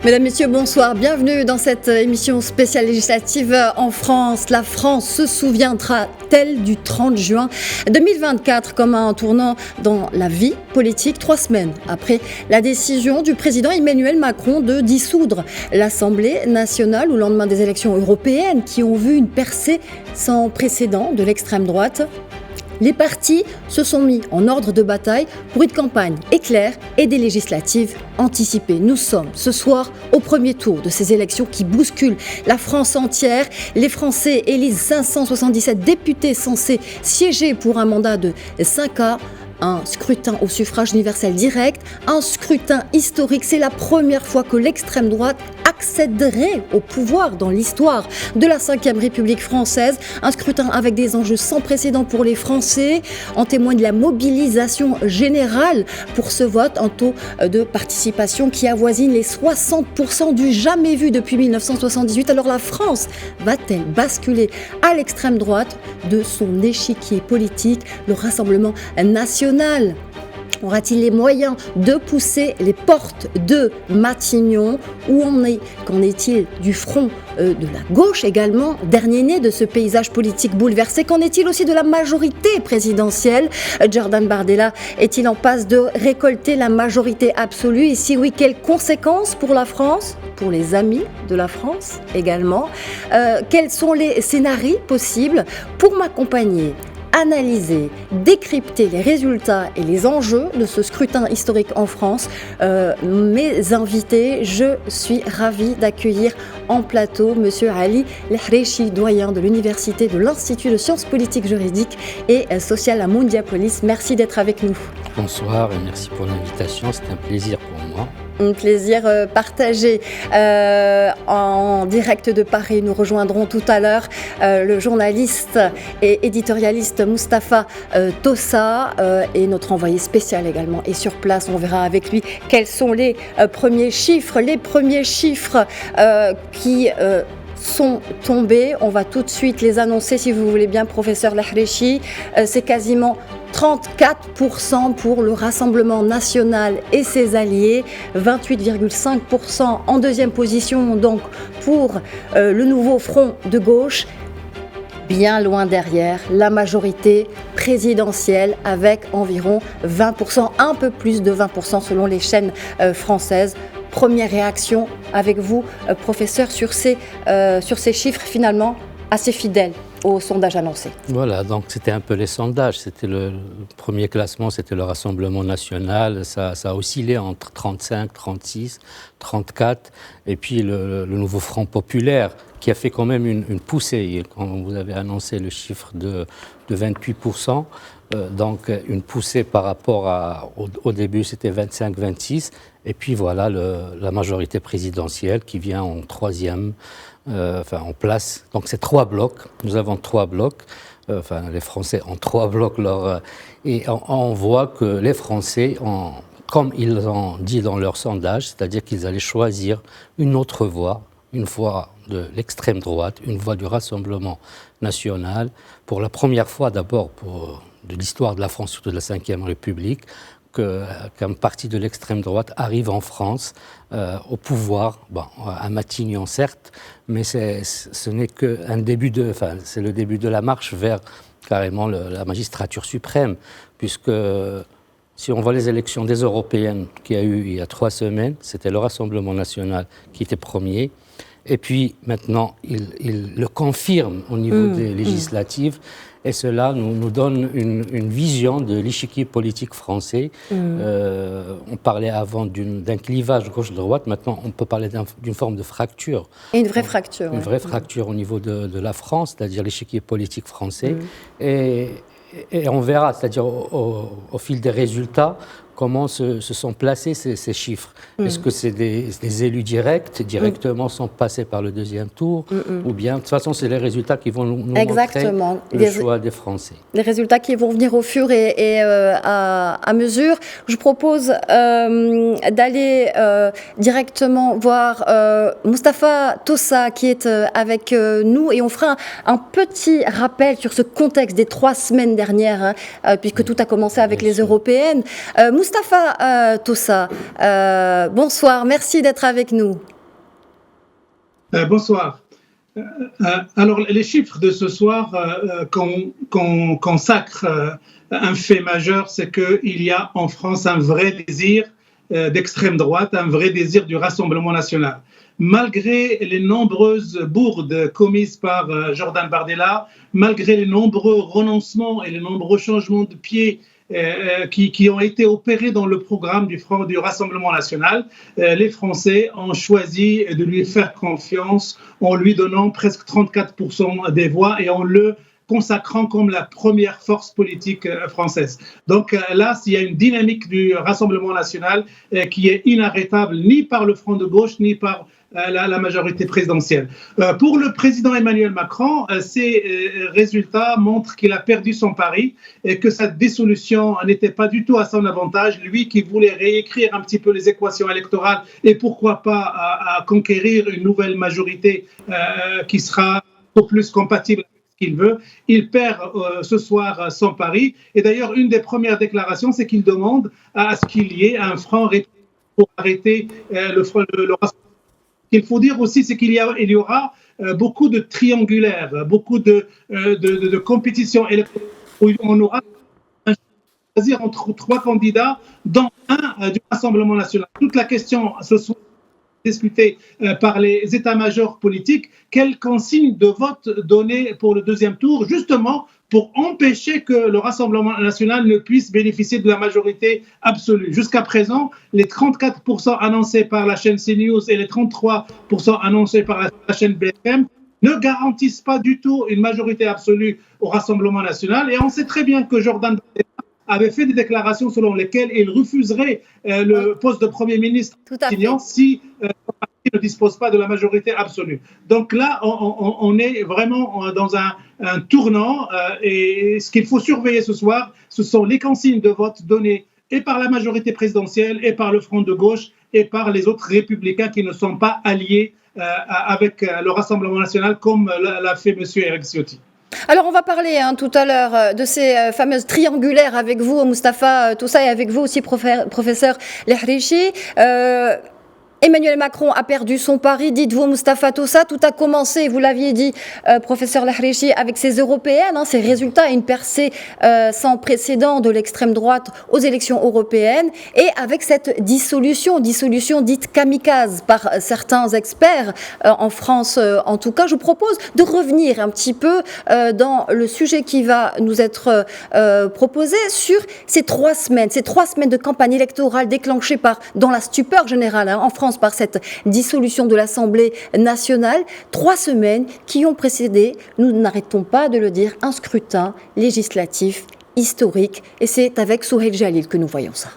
Mesdames, Messieurs, bonsoir. Bienvenue dans cette émission spéciale législative en France. La France se souviendra-t-elle du 30 juin 2024 comme un tournant dans la vie politique, 3 semaines après la décision du président Emmanuel Macron de dissoudre l'Assemblée nationale au lendemain des élections européennes qui ont vu une percée sans précédent de l'extrême droite? Les partis se sont mis en ordre de bataille pour une campagne éclair et des législatives anticipées. Nous sommes ce soir au premier tour de ces élections qui bousculent la France entière. Les Français élisent 577 députés censés siéger pour un mandat de 5 ans. Un scrutin au suffrage universel direct, un scrutin historique. C'est la première fois que l'extrême droite accéderait au pouvoir dans l'histoire de la Ve République française. Un scrutin avec des enjeux sans précédent pour les Français. En témoigne la mobilisation générale pour ce vote, un taux de participation qui avoisine les 60% du jamais vu depuis 1978. Alors la France va-t-elle basculer à l'extrême droite de son échiquier politique, le Rassemblement national? Aura-t-il les moyens de pousser les portes de Matignon? Qu'en est-il du front de la gauche également, dernier né de ce paysage politique bouleversé? Qu'en est-il aussi de la majorité présidentielle? Jordan Bardella est-il en passe de récolter la majorité absolue? Et si oui, quelles conséquences pour la France, pour les amis de la France également? Quels sont les scénarios possibles? Pour m'accompagner, analyser, décrypter les résultats et les enjeux de ce scrutin historique en France, mes invités, je suis ravie d'accueillir en plateau Monsieur Ali Lehrechi, doyen de l'Université de l'Institut de sciences politiques, juridiques et sociales à Mondiapolis. Merci d'être avec nous. Bonsoir et merci pour l'invitation, c'est un plaisir pour moi. Un plaisir partagé. En direct de Paris, nous rejoindrons tout à l'heure le journaliste et éditorialiste Mustapha Tossa et notre envoyé spécial également est sur place. On verra avec lui quels sont les premiers chiffres. Les premiers chiffres qui sont tombés. On va tout de suite les annoncer si vous voulez bien, professeur Lehrechi. C'est quasiment 34% pour le Rassemblement national et ses alliés, 28,5% en deuxième position donc pour le nouveau front de gauche. Bien loin derrière, la majorité présidentielle avec environ 20%, un peu plus de 20% selon les chaînes françaises. Première réaction avec vous, professeur, sur ces chiffres finalement assez fidèles au sondage annoncé. Voilà, donc c'était un peu les sondages. C'était le premier classement, c'était le Rassemblement national. Ça a oscillé entre 35, 36, 34. Et puis le nouveau Front populaire qui a fait quand même une poussée. Quand vous avez annoncé le chiffre de 28%, donc une poussée par rapport au début, c'était 25-26. Et puis voilà la majorité présidentielle qui vient en troisième. En place. Donc c'est 3 blocs. Nous avons 3 blocs. Les Français ont 3 blocs. Et on voit que les Français, comme ils ont dit dans leur sondage, c'est-à-dire qu'ils allaient choisir une autre voie, une voie de l'extrême droite, une voie du Rassemblement national, pour la première fois d'abord de l'histoire de la France, surtout de la Ve République, qu'un parti de l'extrême droite arrive en France au pouvoir, à Matignon certes, mais ce n'est qu'un début c'est le début de la marche vers carrément la magistrature suprême, puisque si on voit les élections des européennes qu'il y a eu il y a 3 semaines, c'était le Rassemblement national qui était premier. Et puis maintenant, il le confirme au niveau des législatives. Et cela nous donne une vision de l'échiquier politique français. On parlait avant d'un clivage gauche-droite. Maintenant, on peut parler d'une forme de fracture. Et une vraie fracture. Une vraie fracture au niveau de la France, c'est-à-dire l'échiquier politique français. Et on verra, c'est-à-dire au fil des résultats, comment se sont placés ces chiffres. Est-ce que c'est des élus directement sont passés par le deuxième tour ou bien, de toute façon, c'est les résultats qui vont nous montrer le choix des Français. Les résultats qui vont venir au fur et à mesure. Je propose d'aller directement voir Mustapha Tossa qui est avec nous et on fera un petit rappel sur ce contexte des 3 semaines dernières, puisque tout a commencé avec les européennes. Mustapha Toussa, bonsoir, merci d'être avec nous. Bonsoir. Alors, les chiffres de ce soir consacrent un fait majeur, c'est qu'il y a en France un vrai désir d'extrême droite, un vrai désir du Rassemblement national. Malgré les nombreuses bourdes commises par Jordan Bardella, malgré les nombreux renoncements et les nombreux changements de pied qui ont été opérés dans le programme du Rassemblement national, les Français ont choisi de lui faire confiance en lui donnant presque 34% des voix et en le consacrant comme la première force politique française. Donc là, il y a une dynamique du Rassemblement national qui est inarrêtable ni par le Front de gauche, ni par la majorité présidentielle. Pour le président Emmanuel Macron, ces résultats montrent qu'il a perdu son pari et que sa dissolution n'était pas du tout à son avantage. Lui qui voulait réécrire un petit peu les équations électorales et pourquoi pas à conquérir une nouvelle majorité qui sera beaucoup plus compatible avec ce qu'il veut. Il perd ce soir son pari. Et d'ailleurs, une des premières déclarations, c'est qu'il demande à ce qu'il y ait un franc républicain pour arrêter le Rassemblement. Ce qu'il faut dire aussi, c'est qu'il y aura beaucoup de triangulaires, beaucoup de compétitions électorales où on aura à choisir entre 3 candidats, dont un du Rassemblement national. Toute la question ce soir discutée par les états-majors politiques, quelle consigne de vote donner pour le deuxième tour, justement pour empêcher que le Rassemblement national ne puisse bénéficier de la majorité absolue. Jusqu'à présent, les 34% annoncés par la chaîne CNews et les 33% annoncés par la chaîne BFM ne garantissent pas du tout une majorité absolue au Rassemblement national. Et on sait très bien que Jordan avait fait des déclarations selon lesquelles il refuserait le poste de Premier ministre si ne dispose pas de la majorité absolue. Donc là, on est vraiment dans un tournant et ce qu'il faut surveiller ce soir, ce sont les consignes de vote données et par la majorité présidentielle et par le Front de gauche et par les autres républicains qui ne sont pas alliés avec le Rassemblement national comme l'a fait M. Éric Ciotti. Alors on va parler tout à l'heure de ces fameuses triangulaires avec vous, Mustapha Toussa, et avec vous aussi, professeur Lehrichi. Emmanuel Macron a perdu son pari, dites-vous, Mustapha Toussa. Tout a commencé, vous l'aviez dit, professeur Lehrichi, avec ces européennes, ces résultats, une percée sans précédent de l'extrême droite aux élections européennes, et avec cette dissolution dite kamikaze par certains experts en France en tout cas. Je vous propose de revenir un petit peu dans le sujet qui va nous être proposé sur ces 3 semaines de campagne électorale déclenchée dans la stupeur générale en France par cette dissolution de l'Assemblée nationale. 3 semaines qui ont précédé, nous n'arrêtons pas de le dire, un scrutin législatif historique. Et c'est avec Souheil Jalil que nous voyons ça.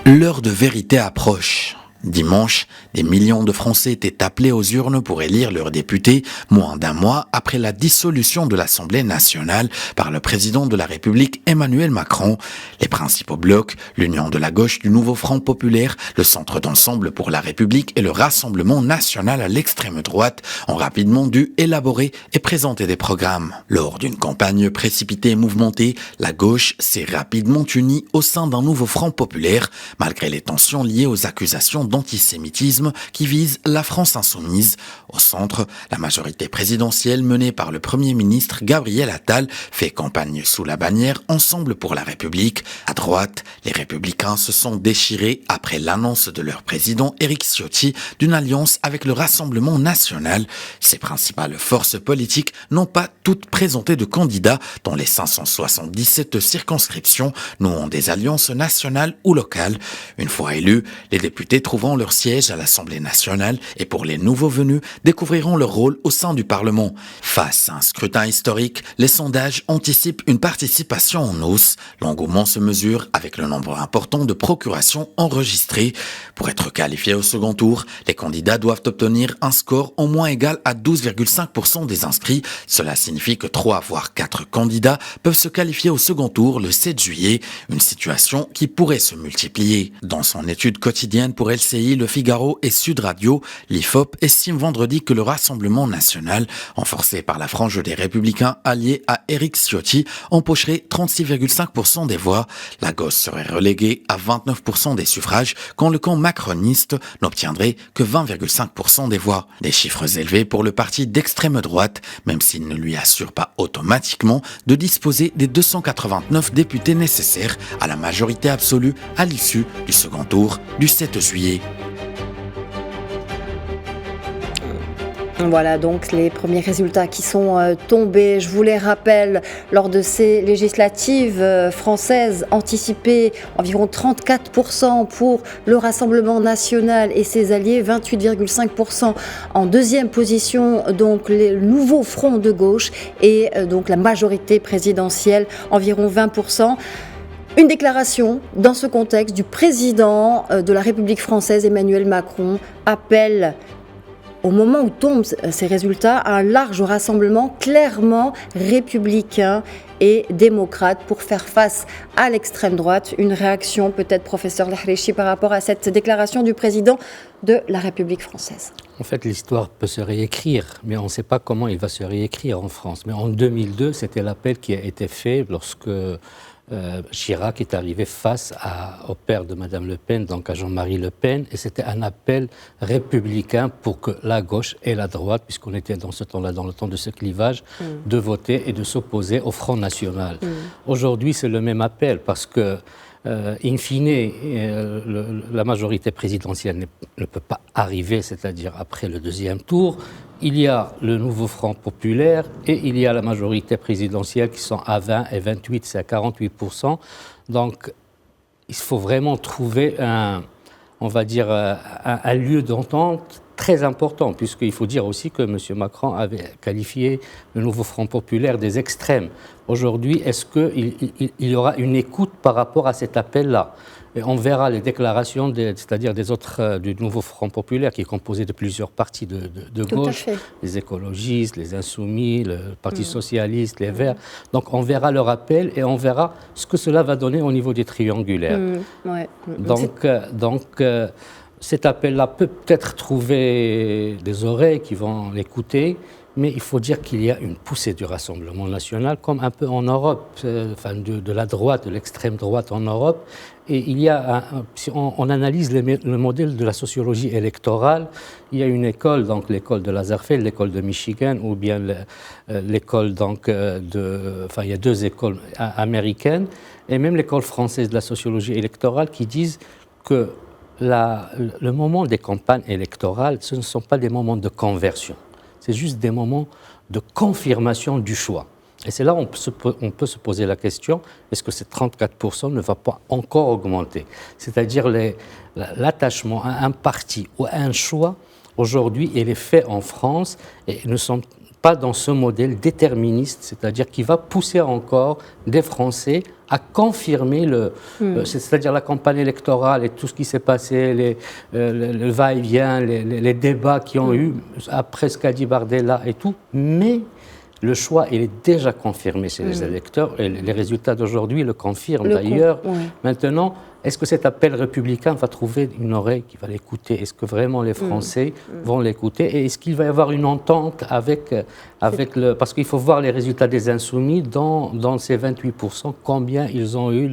L'heure de vérité approche. Dimanche, des millions de Français étaient appelés aux urnes pour élire leurs députés, moins d'un mois après la dissolution de l'Assemblée nationale par le président de la République Emmanuel Macron. Les principaux blocs, l'Union de la gauche du Nouveau Front populaire, le Centre d'ensemble pour la République et le Rassemblement national à l'extrême droite, ont rapidement dû élaborer et présenter des programmes. Lors d'une campagne précipitée et mouvementée, la gauche s'est rapidement unie au sein d'un Nouveau Front populaire, malgré les tensions liées aux accusations d'antisémitisme qui vise la France insoumise. Au centre, la majorité présidentielle menée par le Premier ministre Gabriel Attal fait campagne sous la bannière Ensemble pour la République. À droite, les Républicains se sont déchirés après l'annonce de leur président Éric Ciotti d'une alliance avec le Rassemblement national. Ses principales forces politiques n'ont pas toutes présenté de candidats dans les 577 circonscriptions nouant des alliances nationales ou locales. Une fois élus, les députés trouveront leur siège à l'Assemblée nationale et pour les nouveaux venus, découvriront leur rôle au sein du Parlement. Face à un scrutin historique, les sondages anticipent une participation en hausse. L'engouement se mesure avec le nombre important de procurations enregistrées. Pour être qualifiés au second tour, les candidats doivent obtenir un score au moins égal à 12,5% des inscrits. Cela signifie que 3 voire 4 candidats peuvent se qualifier au second tour le 7 juillet, une situation qui pourrait se multiplier. Dans son étude quotidienne pour LCI, LCI, Le Figaro et Sud Radio, l'IFOP estime vendredi que le Rassemblement national, renforcé par la frange des Républicains alliés à Éric Ciotti, empocherait 36,5% des voix. La gauche serait reléguée à 29% des suffrages, quand le camp macroniste n'obtiendrait que 20,5% des voix. Des chiffres élevés pour le parti d'extrême droite, même s'il ne lui assure pas automatiquement de disposer des 289 députés nécessaires à la majorité absolue à l'issue du second tour du 7 juillet. Voilà donc les premiers résultats qui sont tombés. Je vous les rappelle, lors de ces législatives françaises anticipées, environ 34% pour le Rassemblement national et ses alliés, 28,5% en deuxième position, donc le nouveau front de gauche et donc la majorité présidentielle, environ 20%. Une déclaration dans ce contexte du président de la République française, Emmanuel Macron, appelle au moment où tombent ces résultats, un large rassemblement clairement républicain et démocrate pour faire face à l'extrême droite. Une réaction peut-être, professeur Lahrichi, par rapport à cette déclaration du président de la République française? En fait, l'histoire peut se réécrire, mais on ne sait pas comment il va se réécrire en France. Mais en 2002, c'était l'appel qui a été fait lorsque Chirac est arrivé face au père de Madame Le Pen, donc à Jean-Marie Le Pen, et c'était un appel républicain pour que la gauche et la droite, puisqu'on était dans ce temps-là, dans le temps de ce clivage, de voter et de s'opposer au Front National. Aujourd'hui, c'est le même appel, parce que in fine, la majorité présidentielle ne peut pas arriver, c'est-à-dire après le deuxième tour. Il y a le nouveau Front populaire et il y a la majorité présidentielle qui sont à 20 et 28, c'est à 48%. Donc, il faut vraiment trouver un lieu d'entente très important, puisqu'il faut dire aussi que M. Macron avait qualifié le nouveau Front populaire des extrêmes. Aujourd'hui, est-ce qu'il y aura une écoute par rapport à cet appel-là? Et on verra les déclarations, c'est-à-dire des autres du nouveau Front populaire, qui est composé de plusieurs partis de gauche, les écologistes, les insoumis, le Parti socialiste, les Verts. Donc on verra leur appel et on verra ce que cela va donner au niveau des triangulaires. Donc cet appel-là peut peut-être trouver des oreilles qui vont l'écouter, mais il faut dire qu'il y a une poussée du Rassemblement national, comme un peu en Europe, de la droite, de l'extrême droite en Europe. Et il y a, si on analyse le modèle de la sociologie électorale, il y a une école, donc l'école de Lazarfeld, l'école de Michigan, ou bien l'école il y a deux écoles américaines, et même l'école française de la sociologie électorale qui disent que le moment des campagnes électorales, ce ne sont pas des moments de conversion. C'est juste des moments de confirmation du choix. Et c'est là où on peut se poser la question, est-ce que ces 34% ne va pas encore augmenter? C'est-à-dire l'attachement à un parti ou à un choix, aujourd'hui, il est fait en France et ne sont pas dans ce modèle déterministe, c'est-à-dire qui va pousser encore des Français à confirmer c'est-à-dire la campagne électorale et tout ce qui s'est passé, le va-et-vient, les débats qui ont eu après ce qu'a dit Bardella et tout, mais le choix, il est déjà confirmé chez les électeurs et les résultats d'aujourd'hui le confirment d'ailleurs. Maintenant, est-ce que cet appel républicain va trouver une oreille qui va l'écouter? Est-ce que vraiment les Français vont l'écouter? Et est-ce qu'il va y avoir une entente avec parce qu'il faut voir les résultats des Insoumis dans ces 28%, combien ils ont eu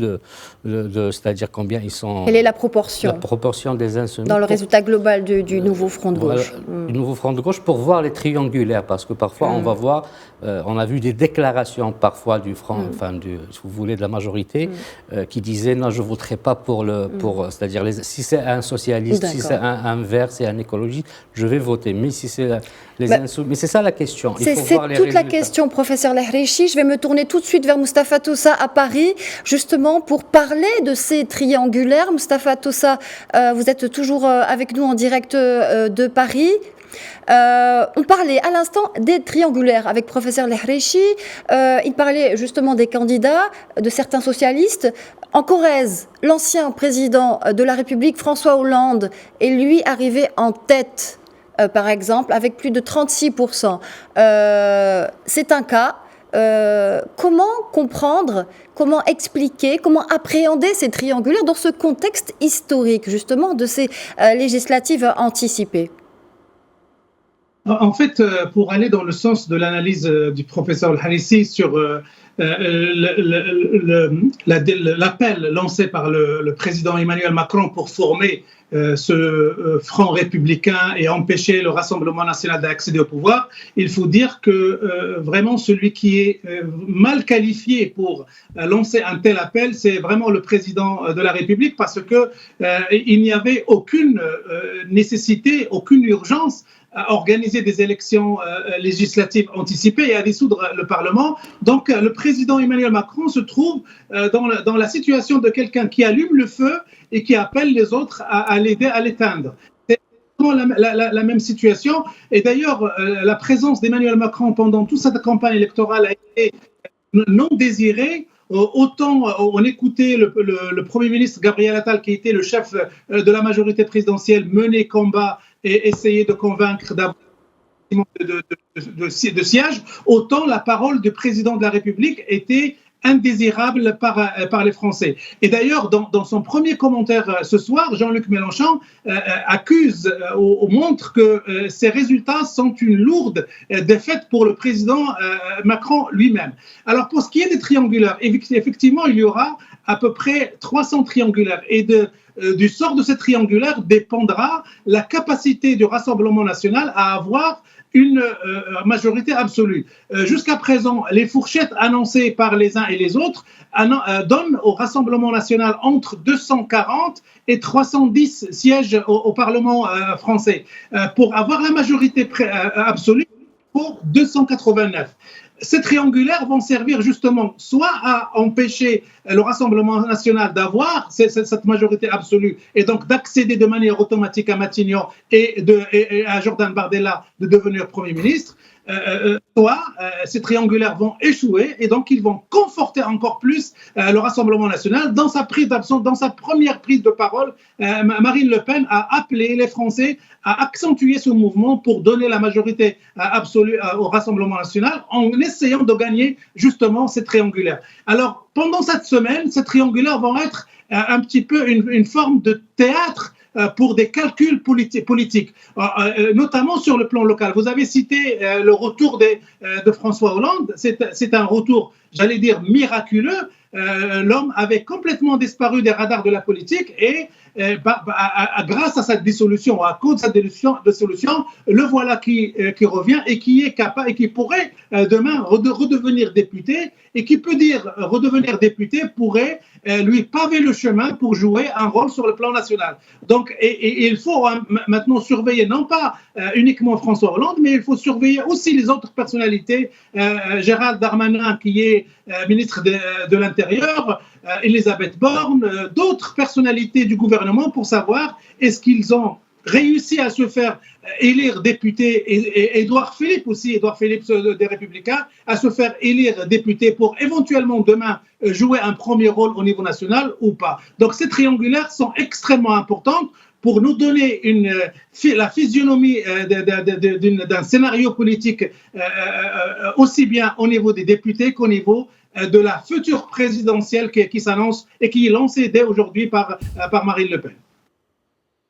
c'est-à-dire combien ils sont... Quelle est la proportion? La proportion des Insoumis. Dans le résultat global du nouveau Front de gauche. Du nouveau Front de gauche, pour voir les triangulaires, parce que parfois on va voir, on a vu des déclarations parfois du Front, si vous voulez, de la majorité, qui disaient non, je ne voterai pas c'est-à-dire si c'est un socialiste, si c'est un vert, c'est un écologiste, je vais voter. Mais si c'est les insoumis, mais c'est ça la question. C'est toute la question, professeur Lahrichi. Je vais me tourner tout de suite vers Moustapha Toussa à Paris, justement pour parler de ces triangulaires. Moustapha Toussa, vous êtes toujours avec nous en direct de Paris. On parlait à l'instant des triangulaires avec professeur Lahrichi. Il parlait justement des candidats, de certains socialistes. En Corrèze, l'ancien président de la République, François Hollande, est lui arrivé en tête, par exemple, avec plus de 36%. C'est un cas. comment comprendre, comment expliquer, comment appréhender ces triangulaires dans ce contexte historique, justement, de ces législatives anticipées? En fait, pour aller dans le sens de l'analyse du professeur Al-Harissi sur l'appel lancé par le président Emmanuel Macron pour former ce front républicain et empêcher le Rassemblement national d'accéder au pouvoir, il faut dire que vraiment celui qui est mal qualifié pour lancer un tel appel, c'est vraiment le président de la République, parce que il n'y avait aucune nécessité, aucune urgence à organiser des élections législatives anticipées et à dissoudre le Parlement. Donc le président Emmanuel Macron se trouve dans la situation de quelqu'un qui allume le feu et qui appelle les autres à l'aider à l'éteindre. C'est la même situation. Et d'ailleurs, la présence d'Emmanuel Macron pendant toute cette campagne électorale a été non désirée. Autant on écoutait le Premier ministre Gabriel Attal, qui était le chef de la majorité présidentielle, mener combat et essayer de convaincre d'avoir de sièges, autant la parole du président de la République était indésirable par les Français. Et d'ailleurs, dans son premier commentaire ce soir, Jean-Luc Mélenchon accuse ou montre que ces résultats sont une lourde défaite pour le président Macron lui-même. Alors, pour ce qui est des triangulaires, effectivement, il y aura à peu près 300 triangulaires. Et du sort de ces triangulaires dépendra la capacité du Rassemblement national à avoir une majorité absolue. Jusqu'à présent, les fourchettes annoncées par les uns et les autres donnent au Rassemblement national entre 240 et 310 sièges au Parlement français. Pour avoir la majorité absolue, pour 289. Ces triangulaires vont servir justement soit à empêcher le Rassemblement national d'avoir cette majorité absolue et donc d'accéder de manière automatique à Matignon et à Jordan Bardella de devenir Premier ministre, soit ces triangulaires vont échouer et donc ils vont conforter encore plus le Rassemblement national. Dans sa première prise de parole, Marine Le Pen a appelé les Français à accentuer ce mouvement pour donner la majorité absolue au Rassemblement national en essayant de gagner justement ces triangulaires. Alors, pendant cette semaine, ces triangulaires vont être un petit peu une forme de théâtre pour des calculs politiques, notamment sur le plan local. Vous avez cité le retour de François Hollande. C'est un retour, j'allais dire, miraculeux. L'homme avait complètement disparu des radars de la politique et grâce à cette dissolution, à cause de cette dissolution, le voilà qui revient et qui est capable et qui pourrait demain redevenir député, et qui peut dire redevenir député pourrait lui paver le chemin pour jouer un rôle sur le plan national. Donc, et il faut maintenant surveiller non pas uniquement François Hollande, mais il faut surveiller aussi les autres personnalités, Gérald Darmanin qui est ministre de l'Intérieur, Elisabeth Borne, d'autres personnalités du gouvernement pour savoir est-ce qu'ils ont réussi à se faire élire député, et Édouard Philippe des Républicains, à se faire élire député pour éventuellement demain jouer un premier rôle au niveau national ou pas. Donc ces triangulaires sont extrêmement importantes pour nous donner la physionomie d'un scénario politique aussi bien au niveau des députés qu'au niveau de la future présidentielle qui s'annonce et qui est lancée dès aujourd'hui par Marine Le Pen.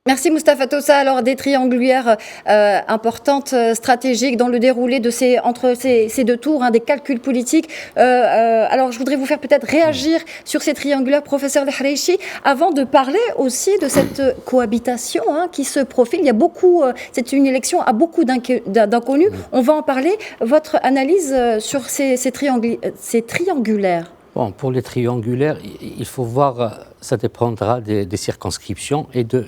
Merci Moustapha Tossa. Alors des triangulaires importantes, stratégiques dans le déroulé entre ces deux tours, des calculs politiques. Alors je voudrais vous faire peut-être réagir sur ces triangulaires, professeur Al-Harissi, avant de parler aussi de cette cohabitation qui se profile. Il y a c'est une élection à beaucoup d'inconnus. On va en parler. Votre analyse sur ces triangulaires. Bon, pour les triangulaires, il faut voir, ça dépendra des circonscriptions et de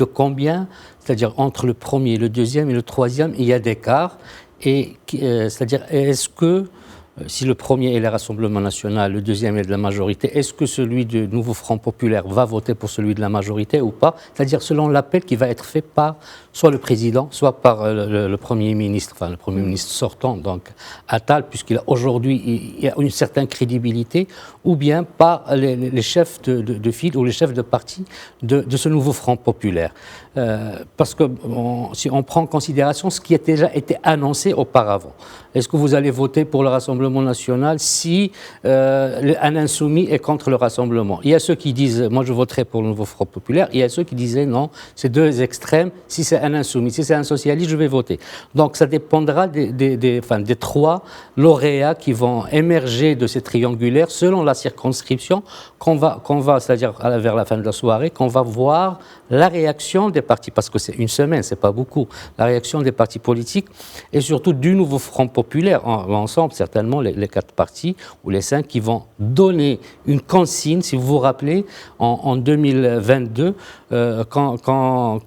combien, c'est-à-dire entre le premier, le deuxième et le troisième, il y a d'écart. Et c'est-à-dire, est-ce que, si le premier est le Rassemblement national, le deuxième est de la majorité, est-ce que celui du Nouveau Front populaire va voter pour celui de la majorité ou pas? C'est-à-dire selon l'appel qui va être fait par soit le président, soit par le Premier ministre, enfin le Premier ministre sortant, donc Attal, puisqu'aujourd'hui il y a une certaine crédibilité, ou bien par les chefs de file ou les chefs de parti de ce Nouveau Front populaire. parce que si on prend en considération ce qui a déjà été annoncé auparavant. Est-ce que vous allez voter pour le Rassemblement national si un insoumis est contre le Rassemblement? Il y a ceux qui disent, moi je voterai pour le Nouveau Front Populaire, il y a ceux qui disaient non, c'est deux extrêmes, si c'est un insoumis, si c'est un socialiste, je vais voter. Donc ça dépendra des trois lauréats qui vont émerger de ces triangulaires selon la circonscription qu'on va, c'est-à-dire vers la fin de la soirée, qu'on va voir la réaction des partis, parce que c'est une semaine, c'est pas beaucoup, la réaction des partis politiques et surtout du Nouveau Front Populaire, ensemble certainement les 4 partis ou les 5 qui vont donner une consigne, si vous vous rappelez, en 2022, quand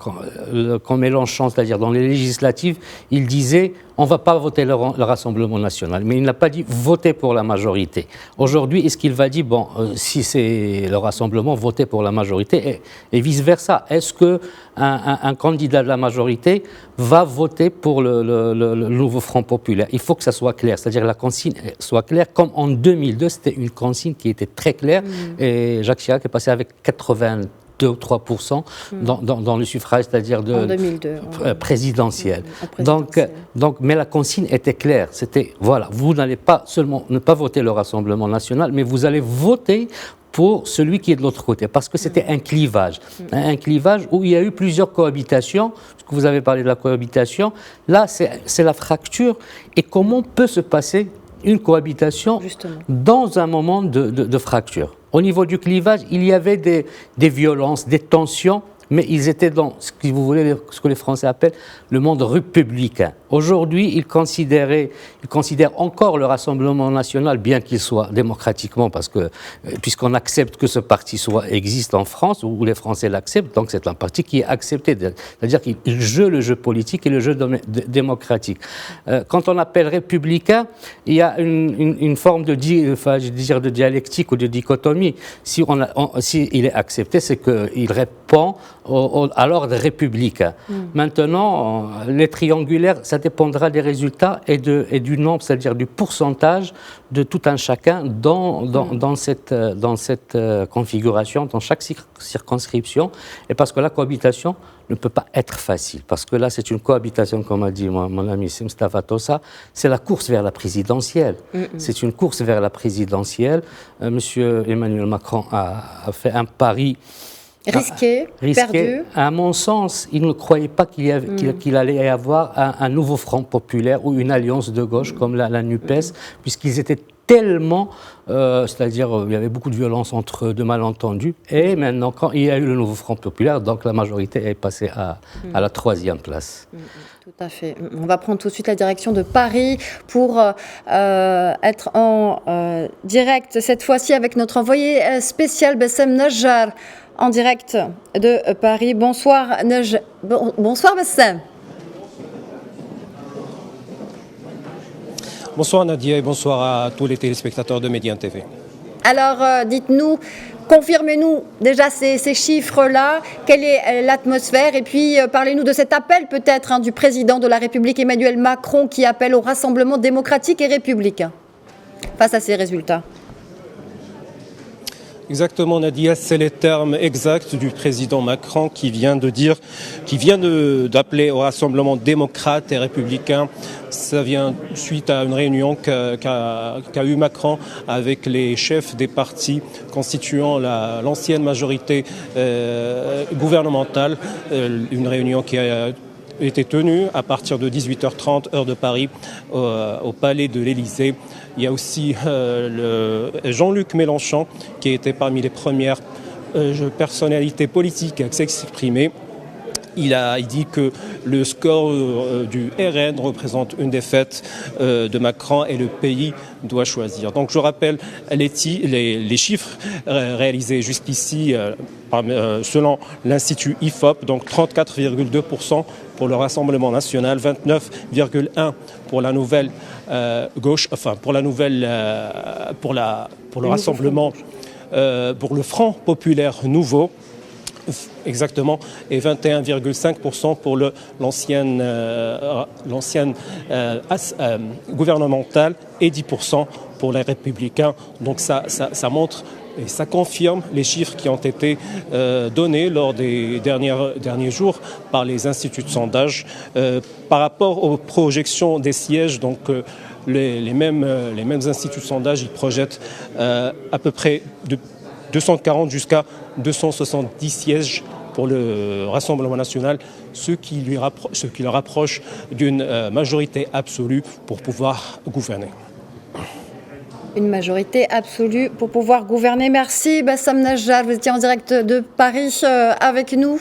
Mélenchon, c'est-à-dire dans les législatives, il disait on ne va pas voter le Rassemblement national, mais il n'a pas dit voter pour la majorité. Aujourd'hui, est-ce qu'il va dire, bon, si c'est le Rassemblement, voter pour la majorité et vice-versa? Est-ce qu'un candidat de la majorité va voter pour le Nouveau Front Populaire? Il faut que ça soit clair, c'est-à-dire que la consigne soit claire, comme en 2002, c'était une consigne qui était très claire, et Jacques Chirac est passé avec 82 ou 3% dans le suffrage, c'est-à-dire de 2002, présidentiel. Donc, mais la consigne était claire. C'était, voilà, vous n'allez pas seulement ne pas voter le Rassemblement national, mais vous allez voter pour celui qui est de l'autre côté, parce que c'était un clivage où il y a eu plusieurs cohabitations, parce que vous avez parlé de la cohabitation, là c'est la fracture, et comment peut se passer une cohabitation dans un moment de fracture. Au niveau du clivage, il y avait des violences, des tensions, mais ils étaient dans ce que les Français appellent le monde républicain. Aujourd'hui, ils considèrent encore le Rassemblement national, bien qu'il soit démocratiquement, puisqu'on accepte que ce parti existe en France, où les Français l'acceptent, donc c'est un parti qui est accepté, c'est-à-dire qu'il joue le jeu politique et le jeu démocratique. Quand on appelle républicain, il y a une forme de dialectique ou de dichotomie. Si il est accepté, c'est qu'il répond à l'ordre républicain. Maintenant, les triangulaires, ça dépendra des résultats et du nombre, c'est-à-dire du pourcentage de tout un chacun dans cette configuration, dans chaque circonscription. Et parce que la cohabitation ne peut pas être facile, parce que là, c'est une cohabitation, comme a dit mon ami Moustapha Tossa, c'est la course vers la présidentielle. C'est une course vers la présidentielle. Monsieur Emmanuel Macron a fait un pari risqué, perdu. À mon sens, il ne croyait pas qu'il allait y avoir un nouveau Front Populaire ou une alliance de gauche comme la NUPES, puisqu'ils étaient tellement, c'est-à-dire il y avait beaucoup de violence entre eux, de malentendus, et maintenant quand il y a eu le nouveau Front Populaire, donc la majorité est passée à la 3e place. Tout à fait. On va prendre tout de suite la direction de Paris pour être en direct, cette fois-ci avec notre envoyé spécial Bessem Najjar, en direct de Paris. Bonsoir bonsoir Bessem. Bonsoir Nadia et bonsoir à tous les téléspectateurs de Médiane TV. Alors dites-nous, confirmez-nous déjà ces chiffres-là, quelle est l'atmosphère, et puis parlez-nous de cet appel peut-être du président de la République Emmanuel Macron qui appelle au rassemblement démocratique et républicain face à ces résultats. Exactement Nadia, c'est les termes exacts du président Macron qui vient d'appeler au rassemblement démocrate et républicain. Ça vient suite à une réunion qu'a eu Macron avec les chefs des partis constituant l'ancienne majorité gouvernementale, une réunion qui a été tenue à partir de 18h30 heure de Paris au palais de l'Élysée. Il y a aussi Jean-Luc Mélenchon qui était parmi les premières personnalités politiques à s'exprimer. Il dit que le score du RN représente une défaite de Macron et le pays doit choisir. Donc je rappelle les chiffres réalisés jusqu'ici selon l'Institut IFOP, donc 34,2% pour le Rassemblement national, 29,1% pour la nouvelle gauche, enfin pour le Rassemblement, pour le Front Populaire Nouveau. Exactement, et 21,5% pour l'ancienne gouvernementale et 10% pour les Républicains. Donc ça montre Et ça confirme les chiffres qui ont été donnés lors des derniers jours par les instituts de sondage par rapport aux projections des sièges. Donc les mêmes instituts de sondage, ils projettent à peu près de 240 jusqu'à 270 sièges pour le Rassemblement national, ce qui le rapproche d'une majorité absolue pour pouvoir gouverner. Une majorité absolue pour pouvoir gouverner. Merci Bassam Najjar, vous étiez en direct de Paris avec nous.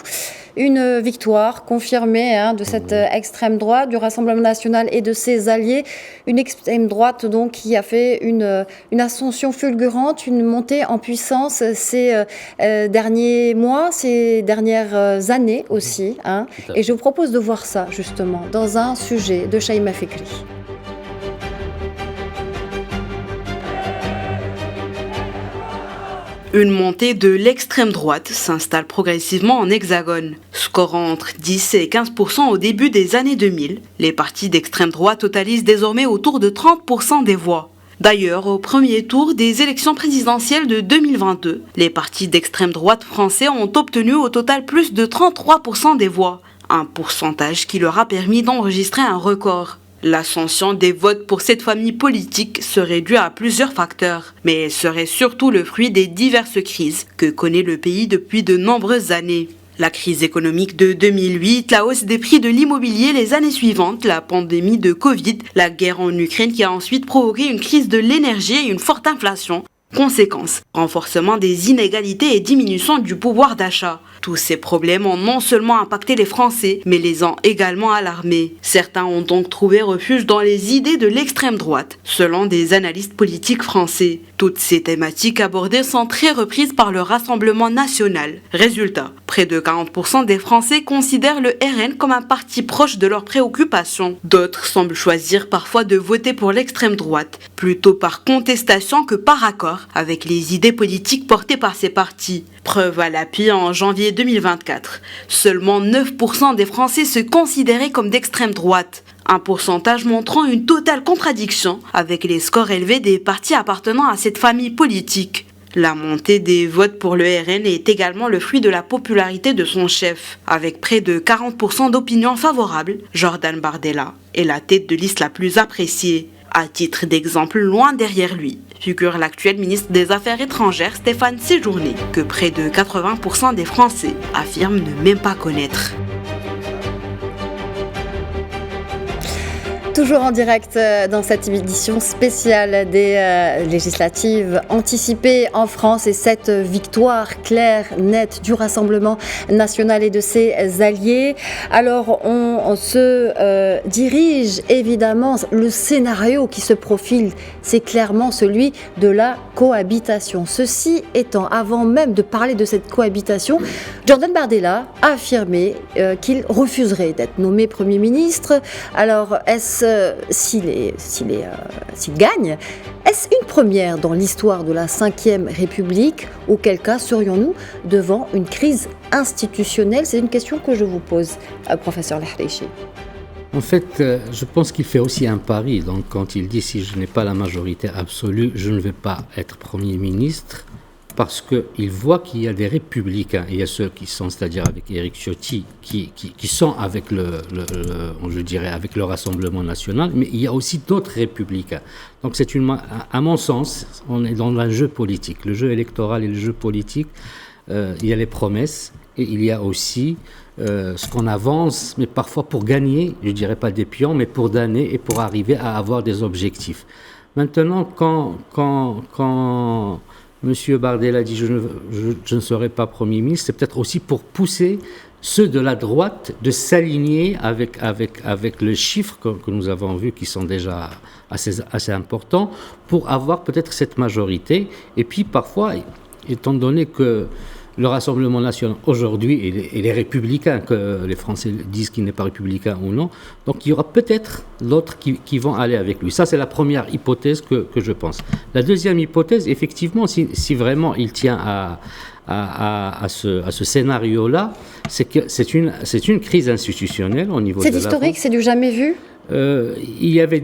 Une victoire confirmée de cette extrême droite, du Rassemblement national et de ses alliés. Une extrême droite donc qui a fait une ascension fulgurante, une montée en puissance ces derniers mois, ces dernières années aussi. Et je vous propose de voir ça justement dans un sujet de Shaima Fikri. Une montée de l'extrême droite s'installe progressivement en hexagone. Scorant entre 10 et 15% au début des années 2000, les partis d'extrême droite totalisent désormais autour de 30% des voix. D'ailleurs, au premier tour des élections présidentielles de 2022, les partis d'extrême droite français ont obtenu au total plus de 33% des voix, un pourcentage qui leur a permis d'enregistrer un record. L'ascension des votes pour cette famille politique serait due à plusieurs facteurs, mais elle serait surtout le fruit des diverses crises que connaît le pays depuis de nombreuses années. La crise économique de 2008, la hausse des prix de l'immobilier les années suivantes, la pandémie de Covid, la guerre en Ukraine qui a ensuite provoqué une crise de l'énergie et une forte inflation. Conséquence, renforcement des inégalités et diminution du pouvoir d'achat. Tous ces problèmes ont non seulement impacté les Français, mais les ont également alarmés. Certains ont donc trouvé refuge dans les idées de l'extrême droite, selon des analystes politiques français. Toutes ces thématiques abordées sont très reprises par le Rassemblement national. Résultat, près de 40% des Français considèrent le RN comme un parti proche de leurs préoccupations. D'autres semblent choisir parfois de voter pour l'extrême droite, plutôt par contestation que par accord avec les idées politiques portées par ces partis. Preuve à l'appui, en janvier 2024, seulement 9% des Français se considéraient comme d'extrême droite. Un pourcentage montrant une totale contradiction avec les scores élevés des partis appartenant à cette famille politique. La montée des votes pour le RN est également le fruit de la popularité de son chef. Avec près de 40% d'opinions favorables, Jordan Bardella est la tête de liste la plus appréciée. À titre d'exemple, loin derrière lui, figure l'actuel ministre des Affaires étrangères Stéphane Séjourné, que près de 80% des Français affirment ne même pas connaître. Toujours en direct dans cette édition spéciale des législatives anticipées en France et cette victoire claire, nette du Rassemblement national et de ses alliés. Alors on se dirige évidemment, le scénario qui se profile, c'est clairement celui de la cohabitation. Ceci étant, avant même de parler de cette cohabitation, Jordan Bardella a affirmé qu'il refuserait d'être nommé Premier ministre. Alors s'il gagne, est-ce une première dans l'histoire de la Ve République? Auquel cas serions-nous devant une crise institutionnelle? C'est une question que je vous pose, professeur Lahrichi. En fait, je pense qu'il fait aussi un pari. Donc, quand il dit si je n'ai pas la majorité absolue, je ne vais pas être Premier ministre, parce qu'il voit qu'il y a des républicains. Il y a ceux qui sont, c'est-à-dire avec Éric Ciotti, qui sont avec avec le Rassemblement national, mais il y a aussi d'autres républicains. Donc, à mon sens, on est dans un jeu politique. Le jeu électoral et le jeu politique, il y a les promesses et il y a aussi ce qu'on avance, mais parfois pour gagner, je ne dirais pas des pions, mais pour donner et pour arriver à avoir des objectifs. Maintenant, quand M. Bardella dit je ne serai pas Premier ministre, c'est peut-être aussi pour pousser ceux de la droite de s'aligner avec le chiffre que nous avons vu qui sont déjà assez importants pour avoir peut-être cette majorité. Et puis parfois, étant donné que le Rassemblement national aujourd'hui et les républicains, que les Français disent qu'il n'est pas républicain ou non, donc il y aura peut-être d'autres qui vont aller avec lui. Ça, c'est la première hypothèse que je pense. La deuxième hypothèse, effectivement, si vraiment il tient à ce scénario-là, c'est que c'est une crise institutionnelle au niveau de la France. C'est historique, c'est du jamais vu. Il y avait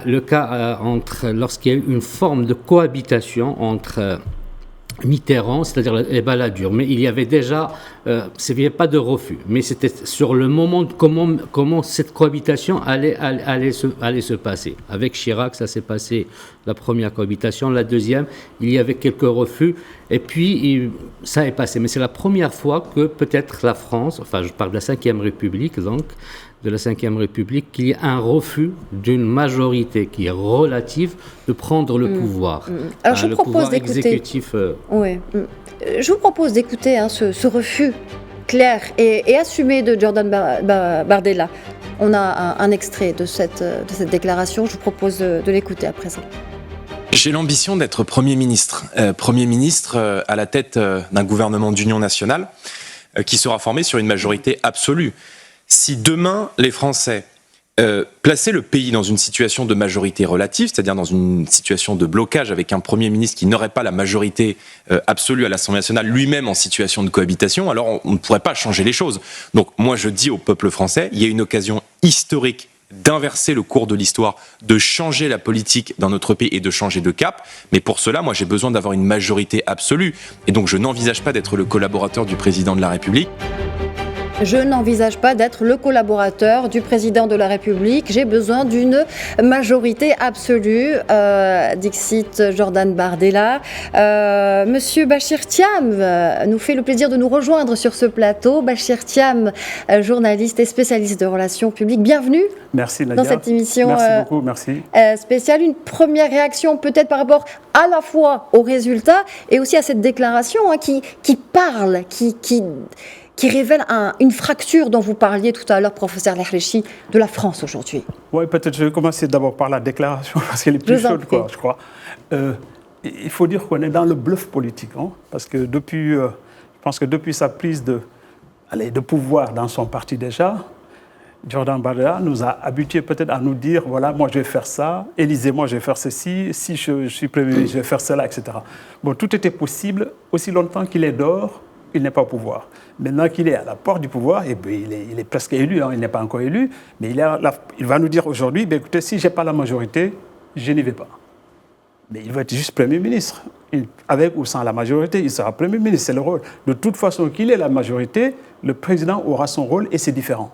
le cas lorsqu'il y a eu une forme de cohabitation entre Mitterrand, c'est-à-dire les baladures. Mais il y avait déjà, il n'y avait pas de refus. Mais c'était sur le moment comment cette cohabitation allait se passer. Avec Chirac, ça s'est passé la première cohabitation. La deuxième, il y avait quelques refus. Et puis, ça est passé. Mais c'est la première fois que peut-être la France, enfin je parle de la Ve République, donc, de la Ve République, qu'il y a un refus d'une majorité qui est relative de prendre le pouvoir. Alors je vous propose d'écouter. Exécutif. Oui. Je vous propose d'écouter ce refus clair et assumé de Jordan Bardella. On a un extrait de cette déclaration. Je vous propose de l'écouter à présent. J'ai l'ambition d'être Premier ministre. Premier ministre à la tête d'un gouvernement d'union nationale qui sera formé sur une majorité absolue. Si demain, les Français plaçaient le pays dans une situation de majorité relative, c'est-à-dire dans une situation de blocage avec un Premier ministre qui n'aurait pas la majorité absolue à l'Assemblée nationale, lui-même en situation de cohabitation, alors on ne pourrait pas changer les choses. Donc moi je dis au peuple français, il y a une occasion historique d'inverser le cours de l'histoire, de changer la politique dans notre pays et de changer de cap. Mais pour cela, moi j'ai besoin d'avoir une majorité absolue. Et donc je n'envisage pas d'être le collaborateur du président de la République. Je n'envisage pas d'être le collaborateur du président de la République. J'ai besoin d'une majorité absolue, dixit Jordan Bardella. Monsieur Bachir Thiam nous fait le plaisir de nous rejoindre sur ce plateau. Bachir Thiam, journaliste et spécialiste de relations publiques. Bienvenue. Merci Nadia. Dans cette émission merci beaucoup, merci. Spéciale. Une première réaction peut-être par rapport à la fois aux résultats et aussi à cette déclaration qui parle, qui révèle une fracture dont vous parliez tout à l'heure, professeur Lerlechi, de la France aujourd'hui. Oui, peut-être je vais commencer d'abord par la déclaration, parce qu'elle est plus chaude, je crois. Il faut dire qu'on est dans le bluff politique, parce que je pense que depuis sa prise de pouvoir dans son parti déjà, Jordan Bardella nous a habitués peut-être à nous dire, voilà, moi je vais faire ça, Élysée, moi je vais faire ceci, si je suis Premier ministre, je vais faire cela, etc. Bon, tout était possible aussi longtemps qu'il est dehors. Il n'est pas au pouvoir. Maintenant qu'il est à la porte du pouvoir, et bien il est presque élu, il n'est pas encore élu, mais il va nous dire aujourd'hui, écoutez, si je n'ai pas la majorité, je n'y vais pas. Mais il va être juste Premier ministre. Avec ou sans la majorité, il sera Premier ministre, c'est le rôle. De toute façon qu'il ait la majorité, le président aura son rôle et c'est différent.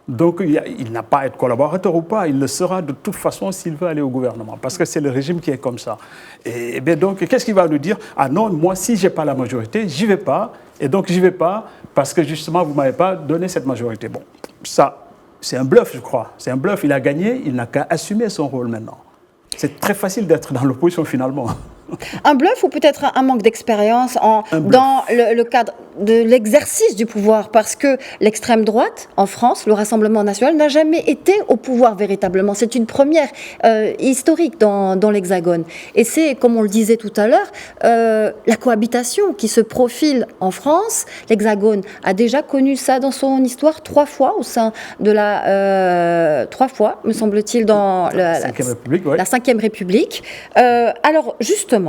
Donc il n'a pas à être collaborateur ou pas, il le sera de toute façon s'il veut aller au gouvernement, parce que c'est le régime qui est comme ça. Et bien donc, qu'est-ce qu'il va nous dire ? Ah non, moi, si je n'ai pas la majorité, j'y vais pas. Et donc, j'y vais pas parce que justement, vous ne m'avez pas donné cette majorité. Bon, ça, c'est un bluff, je crois. C'est un bluff, il a gagné, il n'a qu'à assumer son rôle maintenant. C'est très facile d'être dans l'opposition finalement. Un bluff ou peut-être un manque d'expérience dans le cadre de l'exercice du pouvoir, parce que l'extrême droite en France, le Rassemblement national, n'a jamais été au pouvoir véritablement. C'est une première historique dans l'Hexagone. Et c'est, comme on le disait tout à l'heure, la cohabitation qui se profile en France. L'Hexagone a déjà connu ça dans son histoire 3 fois au sein de 3 fois, me semble-t-il, dans la Ve République. Alors, justement,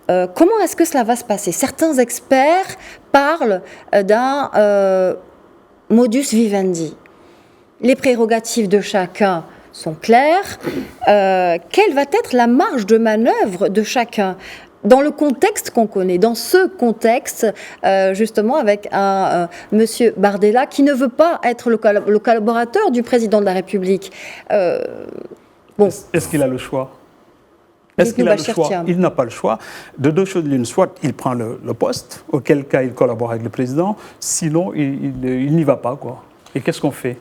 comment est-ce que cela va se passer ? Certains experts parlent d'un modus vivendi. Les prérogatives de chacun sont claires. Quelle va être la marge de manœuvre de chacun ? Dans le contexte qu'on connaît, dans ce contexte, justement, avec un monsieur Bardella qui ne veut pas être le collaborateur du président de la République. Est-ce qu'il a le choix ? Est-ce qu'il a le choix ? Il n'a pas le choix. De deux choses l'une, soit il prend le poste, auquel cas il collabore avec le président, sinon il n'y va pas, quoi. Et qu'est-ce qu'on fait ?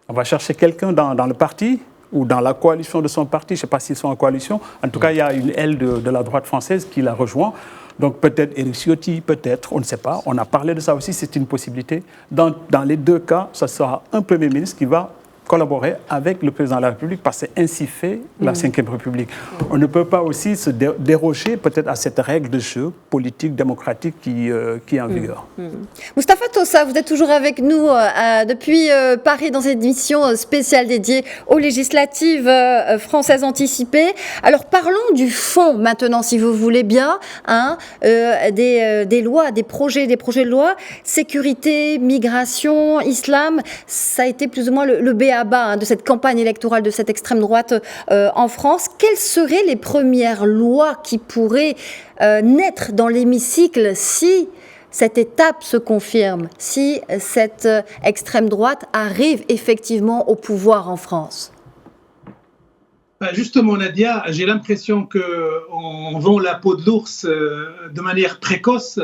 On va chercher quelqu'un dans le parti ou dans la coalition de son parti, je ne sais pas s'ils sont en coalition. En tout cas, il y a une aile de la droite française qui la rejoint. Donc peut-être Éric Ciotti, peut-être, on ne sait pas. On a parlé de ça aussi, c'est une possibilité. Dans les deux cas, ce sera un Premier ministre qui va collaborer avec le président de la République, parce que c'est ainsi fait la Ve République. On ne peut pas aussi se déroger peut-être à cette règle de jeu politique, démocratique qui est en vigueur. Moustapha Tossa, vous êtes toujours avec nous depuis Paris dans cette émission spéciale dédiée aux législatives françaises anticipées. Alors parlons du fond maintenant, si vous voulez bien, des lois, des projets de loi, sécurité, migration, islam, ça a été plus ou moins le BA b.a.-ba de cette campagne électorale de cette extrême droite en France. Quelles seraient les premières lois qui pourraient naître dans l'hémicycle si cette étape se confirme, si cette extrême droite arrive effectivement au pouvoir en France? Justement, Nadia, j'ai l'impression qu'on vend la peau de l'ours de manière précoce.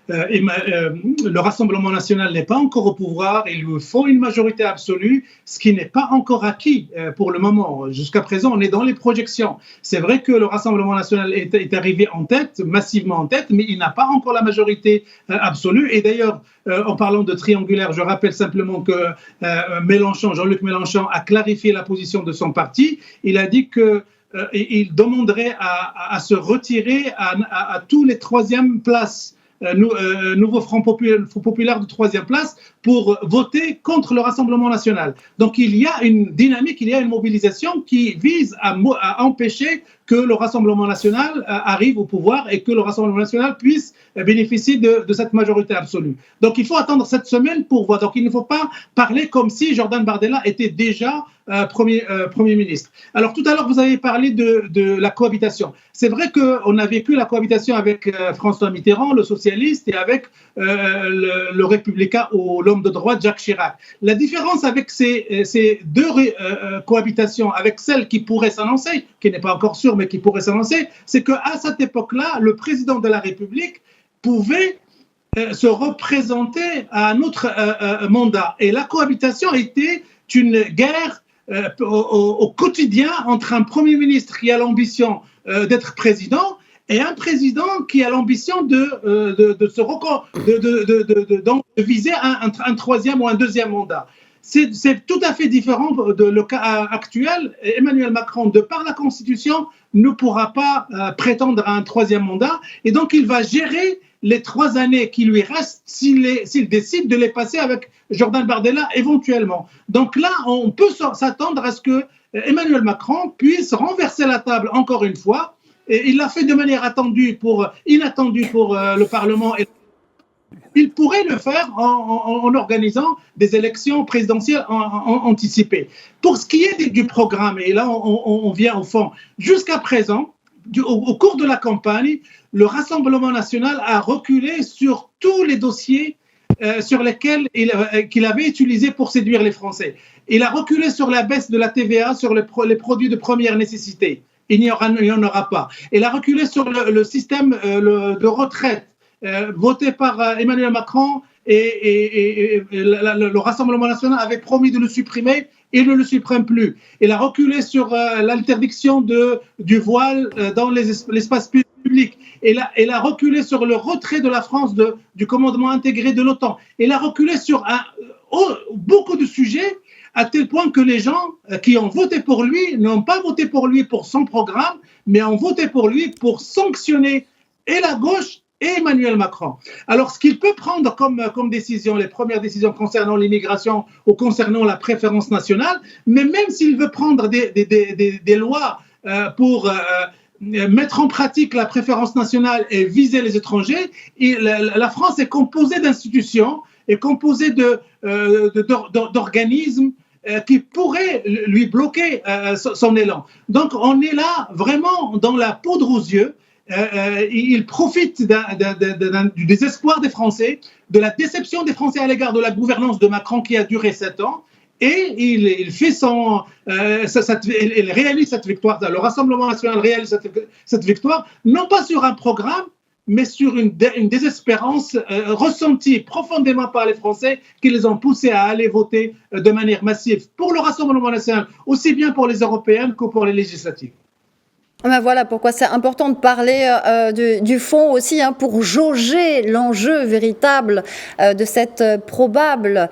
Le Rassemblement national n'est pas encore au pouvoir. Il lui faut une majorité absolue, ce qui n'est pas encore acquis pour le moment. Jusqu'à présent, on est dans les projections. C'est vrai que le Rassemblement national est arrivé en tête, massivement en tête, mais il n'a pas encore la majorité absolue. Et d'ailleurs, en parlant de triangulaire, je rappelle simplement que Jean-Luc Mélenchon a clarifié la position de son parti. Il a dit qu'il demanderait à se retirer à tous les troisièmes places, nouveau Front populaire de troisième place, pour voter contre le Rassemblement national. Donc il y a une dynamique, il y a une mobilisation qui vise à empêcher que le Rassemblement national arrive au pouvoir et que le Rassemblement national puisse bénéficier de cette majorité absolue. Donc il faut attendre cette semaine pour voir. Donc il ne faut pas parler comme si Jordan Bardella était déjà Premier ministre. Alors tout à l'heure, vous avez parlé de la cohabitation. C'est vrai qu'on a vécu la cohabitation avec François Mitterrand, le socialiste, et avec le républicain ou l'homme de droite, Jacques Chirac. La différence avec ces deux cohabitations, avec celle qui pourrait s'annoncer, qui n'est pas encore sûre, mais qui pourrait s'annoncer, c'est qu'à cette époque-là, le président de la République pouvait se représenter à un autre mandat. Et la cohabitation était une guerre au quotidien entre un Premier ministre qui a l'ambition d'être président et un président qui a l'ambition de viser un troisième ou un deuxième mandat. C'est tout à fait différent de le cas actuel. Emmanuel Macron, de par la Constitution, ne pourra pas prétendre à un troisième mandat et donc il va gérer les 3 années qui lui restent s'il décide de les passer avec Jordan Bardella éventuellement. Donc là, on peut s'attendre à ce que Emmanuel Macron puisse renverser la table encore une fois. Et il l'a fait de manière inattendue pour le Parlement. Il pourrait le faire en organisant des élections présidentielles anticipées. Pour ce qui est du programme, et là on vient au fond, jusqu'à présent, au cours de la campagne, le Rassemblement national a reculé sur tous les dossiers sur lesquels qu'il avait utilisé pour séduire les Français. Il a reculé sur la baisse de la TVA sur les produits de première nécessité. Il n'y en aura pas. Il a reculé sur le système de retraite voté par Emmanuel Macron et le Rassemblement national avait promis de le supprimer. Il ne le supprime plus. Il a reculé sur l'interdiction du voile dans l'espace public. Il a reculé sur le retrait de la France du commandement intégré de l'OTAN. Il a reculé sur beaucoup de sujets, à tel point que les gens qui ont voté pour lui n'ont pas voté pour lui pour son programme, mais ont voté pour lui pour sanctionner et la gauche et Emmanuel Macron. Alors, ce qu'il peut prendre comme décision, les premières décisions concernant l'immigration ou concernant la préférence nationale, mais même s'il veut prendre des lois pour mettre en pratique la préférence nationale et viser les étrangers, la France est composée d'institutions, est composée d'organismes qui pourraient lui bloquer son élan. Donc, on est là vraiment dans la poudre aux yeux. Il profite du désespoir des Français, de la déception des Français à l'égard de la gouvernance de Macron qui a duré 7 ans, et il réalise cette victoire. Le Rassemblement national réalise cette victoire, non pas sur un programme, mais sur une désespérance ressentie profondément par les Français qui les ont poussés à aller voter de manière massive pour le Rassemblement national, aussi bien pour les européennes que pour les législatives. Ben voilà pourquoi c'est important de parler du fond aussi, pour jauger l'enjeu véritable de cette probable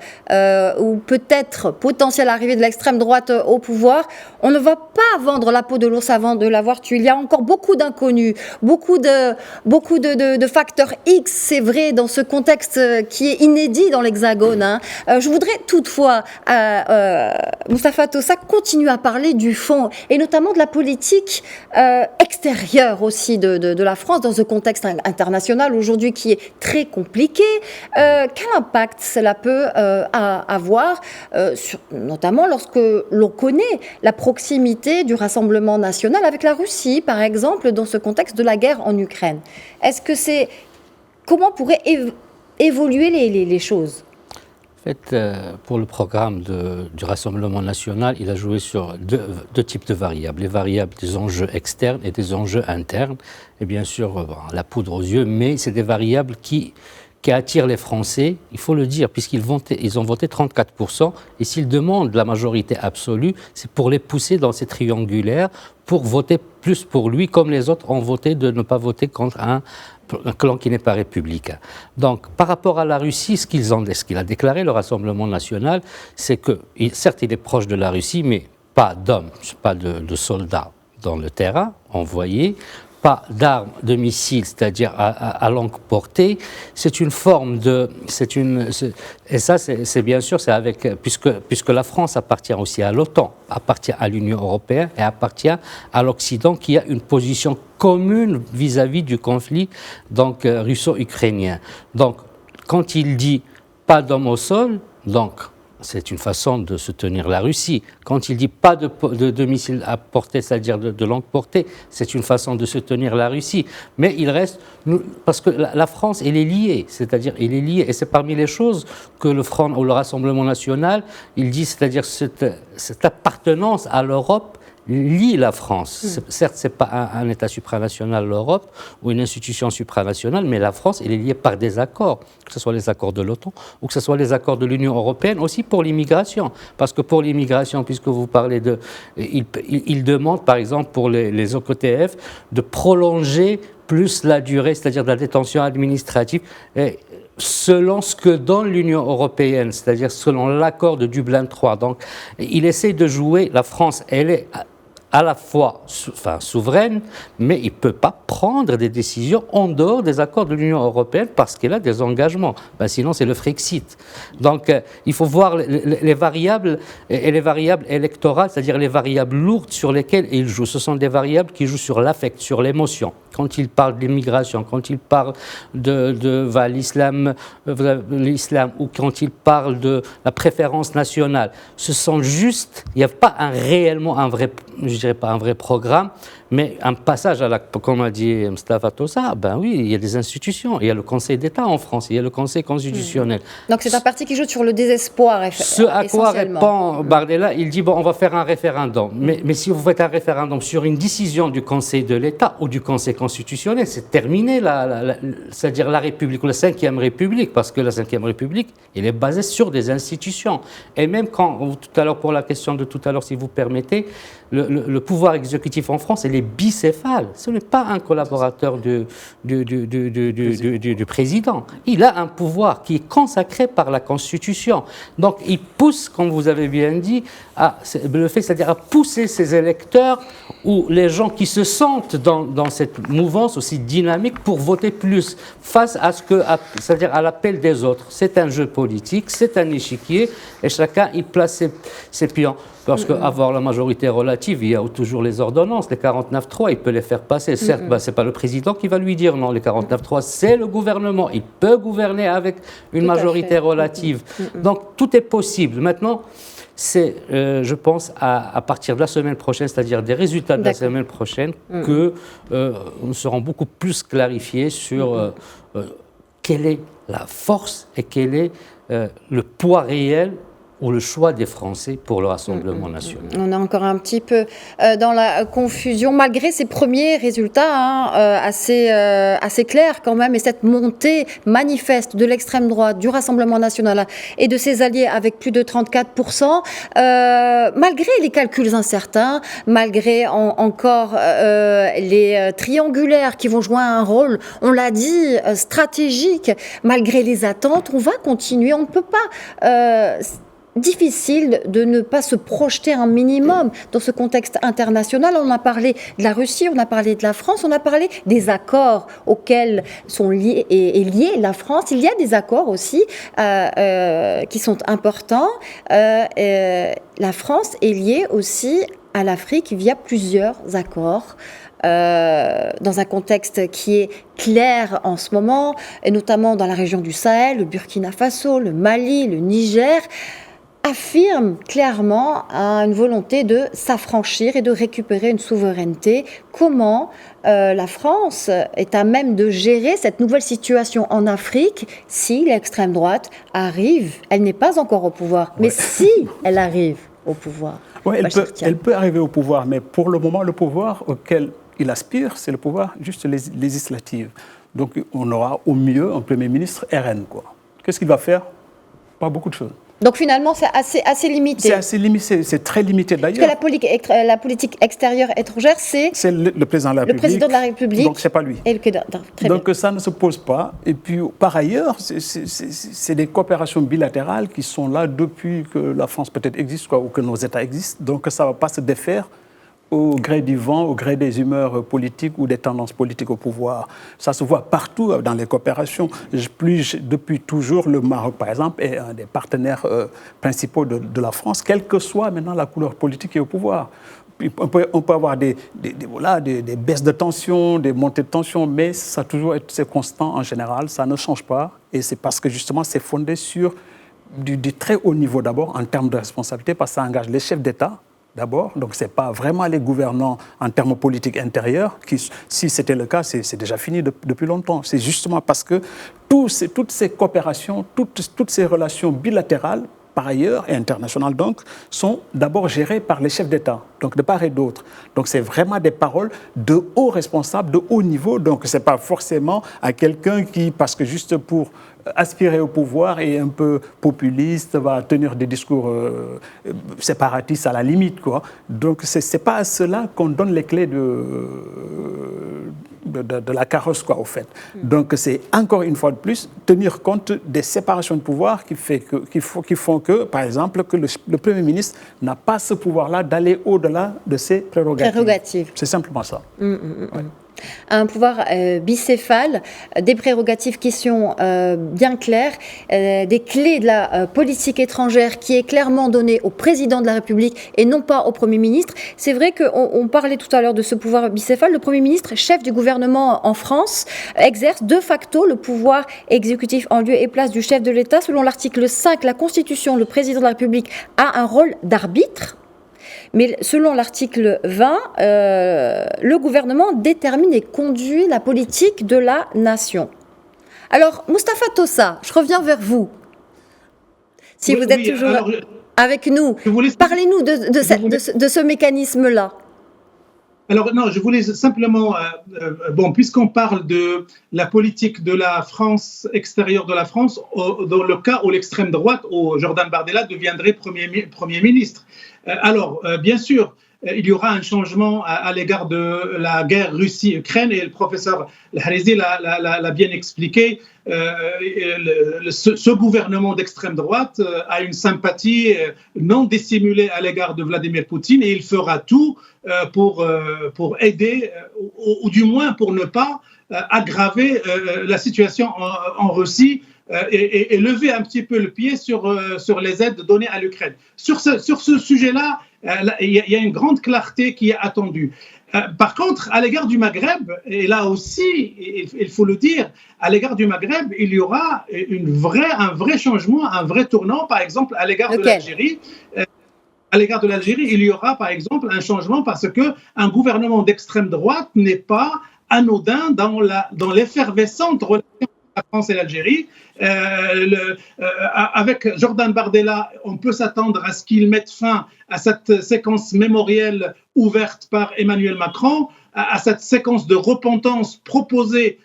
ou peut-être potentielle arrivée de l'extrême droite au pouvoir. On ne va pas vendre la peau de l'ours avant de l'avoir tué. Il y a encore beaucoup d'inconnus, beaucoup de facteurs X, c'est vrai, dans ce contexte qui est inédit dans l'Hexagone. Je voudrais toutefois, Moustapha Tossa, continuer à parler du fond et notamment de la politique extérieure aussi de la France dans ce contexte international aujourd'hui qui est très compliqué. Quel impact cela peut avoir, notamment lorsque l'on connaît la proximité du Rassemblement national avec la Russie, par exemple, dans ce contexte de la guerre en Ukraine? Comment pourraient évoluer les choses? En fait, pour le programme du Rassemblement national, il a joué sur deux types de variables. Les variables des enjeux externes et des enjeux internes. Et bien sûr, la poudre aux yeux, mais c'est des variables qui attirent les Français, il faut le dire, puisqu'ils ont voté 34%. Et s'ils demandent la majorité absolue, c'est pour les pousser dans ces triangulaires, pour voter plus pour lui, comme les autres ont voté de ne pas voter contre un clan qui n'est pas républicain. Donc, par rapport à la Russie, ce qu'il a déclaré, le Rassemblement national, c'est que, certes, il est proche de la Russie, mais pas d'hommes, pas de soldats dans le terrain envoyés, pas d'armes, de missiles, c'est-à-dire à longue portée. C'est une forme de... et ça, c'est bien sûr, c'est puisque la France appartient aussi à l'OTAN, appartient à l'Union européenne et appartient à l'Occident qui a une position commune vis-à-vis du conflit donc, russo-ukrainien. Donc, quand il dit pas d'hommes au sol, donc... c'est une façon de soutenir la Russie. Quand il dit pas de missiles à portée, c'est-à-dire de longue portée, c'est une façon de soutenir la Russie. Mais il reste... parce que la France, elle est liée. C'est-à-dire, elle est liée. Et c'est parmi les choses que le Front ou le Rassemblement national, il dit, c'est-à-dire cette appartenance à l'Europe lie la France. Certes, ce n'est pas un État supranational, l'Europe, ou une institution supranationale, mais la France, elle est liée par des accords, que ce soit les accords de l'OTAN ou que ce soit les accords de l'Union européenne, aussi pour l'immigration. Parce que pour l'immigration, puisque vous parlez de... Il demande, par exemple, pour les OQTF, de prolonger plus la durée, c'est-à-dire de la détention administrative, selon ce que donne l'Union européenne, c'est-à-dire selon l'accord de Dublin III. Donc, il essaie de jouer, la France, elle est à la fois souveraine, mais il ne peut pas prendre des décisions en dehors des accords de l'Union européenne parce qu'elle a des engagements. Sinon, c'est le Frexit. Donc, il faut voir les variables et les variables électorales, c'est-à-dire les variables lourdes sur lesquelles il joue. Ce sont des variables qui jouent sur l'affect, sur l'émotion. Quand il parle d'immigration, quand il parle de l'islam ou quand il parle de la préférence nationale, ce sont juste, il n'y a pas réellement un vrai, je dirais pas un vrai programme, mais un passage comme a dit Moustapha Tossa, ben oui, il y a des institutions, il y a le Conseil d'État en France, il y a le Conseil constitutionnel. Donc c'est un parti qui joue sur le désespoir, ce à quoi répond Bardella, il dit, bon, on va faire un référendum, mais si vous faites un référendum sur une décision du Conseil de l'État ou du Conseil constitutionnel, c'est terminé, c'est-à-dire la République, ou la Ve République, parce que la Ve République, elle est basée sur des institutions. Et même quand, tout à l'heure, pour la question de tout à l'heure, si vous permettez, le pouvoir exécutif en France, il est bicéphale. Ce n'est pas un collaborateur du président. Il a un pouvoir qui est consacré par la Constitution. Donc, il pousse, comme vous avez bien dit, c'est-à-dire à pousser ses électeurs ou les gens qui se sentent dans cette mouvance aussi dynamique pour voter plus face à c'est-à-dire à l'appel des autres. C'est un jeu politique, c'est un échiquier et chacun il place ses pions. Parce qu'avoir la majorité relative, il y a toujours les ordonnances, les 49.3, il peut les faire passer. Certes, ce n'est pas le président qui va lui dire non, les 49.3, c'est le gouvernement. Il peut gouverner avec une majorité relative. Donc, tout est possible. Maintenant, c'est, je pense, à partir de la semaine prochaine, c'est-à-dire des résultats de la semaine prochaine, que nous serons beaucoup plus clarifiés sur quelle est la force et quel est le poids réel ou le choix des Français pour le Rassemblement national. On est encore un petit peu dans la confusion, malgré ces premiers résultats assez clairs quand même, et cette montée manifeste de l'extrême droite, du Rassemblement national et de ses alliés avec plus de 34%, malgré les calculs incertains, malgré encore les triangulaires qui vont jouer un rôle, on l'a dit, stratégique, malgré les attentes, on va continuer, on ne peut pas... difficile de ne pas se projeter un minimum dans ce contexte international. On a parlé de la Russie, on a parlé de la France, on a parlé des accords auxquels sont liés la France. Il y a des accords aussi qui sont importants. La France est liée aussi à l'Afrique via plusieurs accords. Dans un contexte qui est clair en ce moment, et notamment dans la région du Sahel, le Burkina Faso, le Mali, le Niger, affirment clairement une volonté de s'affranchir et de récupérer une souveraineté. Comment la France est à même de gérer cette nouvelle situation en Afrique si l'extrême droite arrive, elle n'est pas encore au pouvoir, mais si elle arrive au pouvoir? Oui, elle peut arriver au pouvoir, mais pour le moment, le pouvoir auquel il aspire, c'est le pouvoir juste législatif. Donc on aura au mieux un Premier ministre RN, quoi. Qu'est-ce qu'il va faire? Pas beaucoup de choses. Donc finalement, c'est assez limité. C'est assez limité, c'est très limité d'ailleurs. Parce que la politique extérieure étrangère, c'est le président de la République. Le président de la République. Donc c'est pas lui. Donc bien. ça ne se pose pas. Et puis par ailleurs, c'est des coopérations bilatérales qui sont là depuis que la France peut-être existe, quoi, ou que nos États existent. Donc ça ne va pas se défaire au gré du vent, au gré des humeurs politiques ou des tendances politiques au pouvoir. Ça se voit partout dans les coopérations. Depuis toujours, le Maroc, par exemple, est un des partenaires principaux de la France, quelle que soit maintenant la couleur politique qui est au pouvoir. On peut avoir des baisses de tension, des montées de tension, mais ça a toujours été constant en général, ça ne change pas. Et c'est parce que justement, c'est fondé sur du très haut niveau d'abord, en termes de responsabilité, parce que ça engage les chefs d'État, d'abord, donc ce n'est pas vraiment les gouvernants en termes politiques intérieurs, qui, si c'était le cas, c'est déjà fini depuis longtemps. C'est justement parce que toutes ces coopérations, toutes ces relations bilatérales, par ailleurs, et internationales donc, sont d'abord gérées par les chefs d'État, donc de part et d'autre. Donc c'est vraiment des paroles de hauts responsables, de haut niveau, donc ce n'est pas forcément à quelqu'un qui, parce que juste pour aspirer au pouvoir et un peu populiste, va tenir des discours séparatistes à la limite, quoi. Donc c'est pas à cela qu'on donne les clés de la carrosse, quoi, au fait. Donc c'est encore une fois de plus tenir compte des séparations de pouvoir qui font que, par exemple, que le Premier ministre n'a pas ce pouvoir-là d'aller au-delà de ses prérogatives. C'est simplement ça. Ouais. Un pouvoir bicéphale, des prérogatives qui sont bien claires, des clés de la politique étrangère qui est clairement donnée au président de la République et non pas au Premier ministre. C'est vrai qu'on parlait tout à l'heure de ce pouvoir bicéphale. Le Premier ministre, chef du gouvernement en France, exerce de facto le pouvoir exécutif en lieu et place du chef de l'État. Selon l'article 5 de la Constitution, le président de la République a un rôle d'arbitre. Mais selon l'article 20, le gouvernement détermine et conduit la politique de la nation. Alors, Moustapha Tossa, je reviens vers vous. Si vous êtes toujours avec nous, parlez-nous de ce mécanisme-là. Alors non, je voulais simplement, puisqu'on parle de la politique de la France, extérieure de la France, dans le cas où l'extrême droite, où Jordan Bardella deviendrait Premier ministre. Alors, bien sûr, il y aura un changement à l'égard de la guerre Russie-Ukraine et le professeur Harizi l'a bien expliqué. Ce gouvernement d'extrême droite a une sympathie non dissimulée à l'égard de Vladimir Poutine et il fera tout pour aider, ou du moins pour ne pas aggraver la situation en Russie et lever un petit peu le pied sur les aides données à l'Ukraine. Sur ce sujet-là, il y a une grande clarté qui est attendue. Par contre, à l'égard du Maghreb, et là aussi, il faut le dire, à l'égard du Maghreb, il y aura un vrai changement, un vrai tournant, par exemple, à l'égard de l'Algérie. À l'égard de l'Algérie, il y aura, par exemple, un changement parce qu'un gouvernement d'extrême droite n'est pas anodin dans l'effervescente relation la France et l'Algérie. Avec Jordan Bardella, on peut s'attendre à ce qu'il mette fin à cette séquence mémorielle ouverte par Emmanuel Macron, à cette séquence de repentance proposée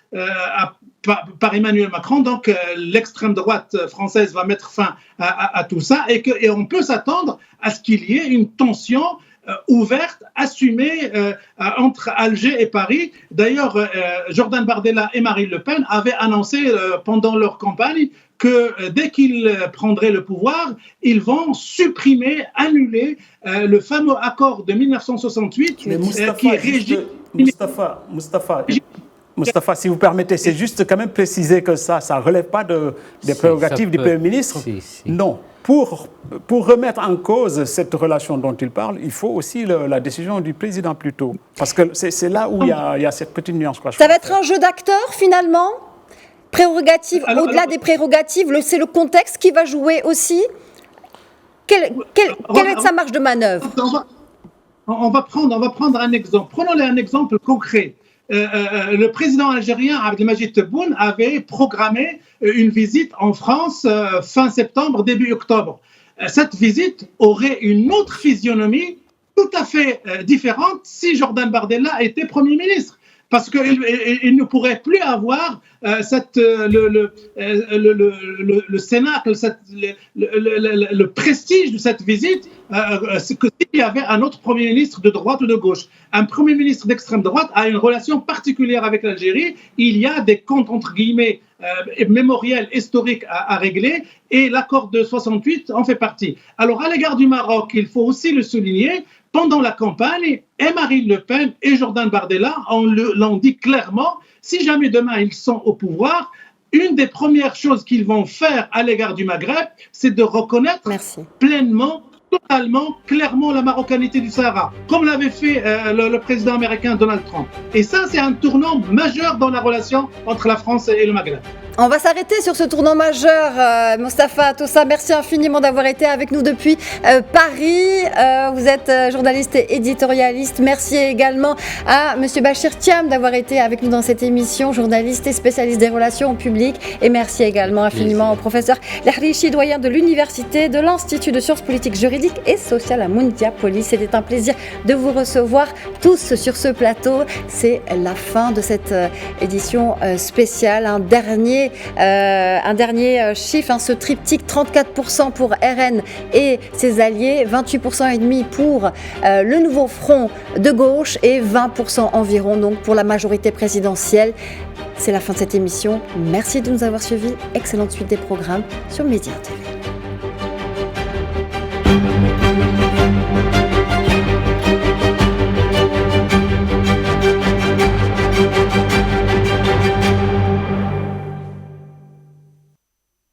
par Emmanuel Macron. Donc l'extrême droite française va mettre fin à tout ça et on peut s'attendre à ce qu'il y ait une tension ouverte, assumée entre Alger et Paris. D'ailleurs, Jordan Bardella et Marine Le Pen avaient annoncé pendant leur campagne que dès qu'ils prendraient le pouvoir, ils vont supprimer, annuler le fameux accord de 1968 qui régit... Moustapha, Moustapha, si vous permettez, c'est juste quand même préciser que ça ne relève pas des prérogatives du Premier ministre. Non. Pour remettre en cause cette relation dont il parle, il faut aussi la décision du président plutôt. Parce que c'est là où il y a cette petite nuance. Ça va être un jeu d'acteurs finalement ? Prérogatives, au-delà des prérogatives, c'est le contexte qui va jouer aussi ? Quelle va être sa marge de manœuvre ? On va prendre un exemple. Prenons un exemple concret. Le président algérien Abdelmadjid Tebboune avait programmé une visite en France fin septembre, début octobre. Cette visite aurait une autre physionomie tout à fait différente si Jordan Bardella était Premier ministre. Parce qu'il ne pourrait plus avoir le cénacle, le prestige de cette visite que s'il y avait un autre Premier ministre de droite ou de gauche. Un Premier ministre d'extrême droite a une relation particulière avec l'Algérie. Il y a des comptes, entre guillemets, mémoriels, historiques à régler, et l'accord de 68 en fait partie. Alors, à l'égard du Maroc, il faut aussi le souligner, pendant la campagne, et Marine Le Pen et Jordan Bardella l'ont dit clairement, si jamais demain ils sont au pouvoir, une des premières choses qu'ils vont faire à l'égard du Maghreb, c'est de reconnaître pleinement, totalement, clairement la marocanité du Sahara, comme l'avait fait le président américain Donald Trump. Et ça, c'est un tournant majeur dans la relation entre la France et le Maghreb. On va s'arrêter sur ce tournant majeur. Moustapha Tossa, merci infiniment d'avoir été avec nous depuis Paris. Vous êtes journaliste et éditorialiste. Merci également à Monsieur Bachir Thiam d'avoir été avec nous dans cette émission, journaliste et spécialiste des relations publiques. Et merci également infiniment au professeur Lahrichi, doyen de l'Université de l'Institut de sciences politiques, juridiques et sociales à Moundiapolis. C'était un plaisir de vous recevoir tous sur ce plateau. C'est la fin de cette édition spéciale. Un dernier chiffre, ce triptyque, 34% pour RN et ses alliés, 28,5% pour le nouveau front de gauche et 20% environ donc pour la majorité présidentielle. C'est la fin de cette émission. Merci de nous avoir suivis. Excellente suite des programmes sur Média TV.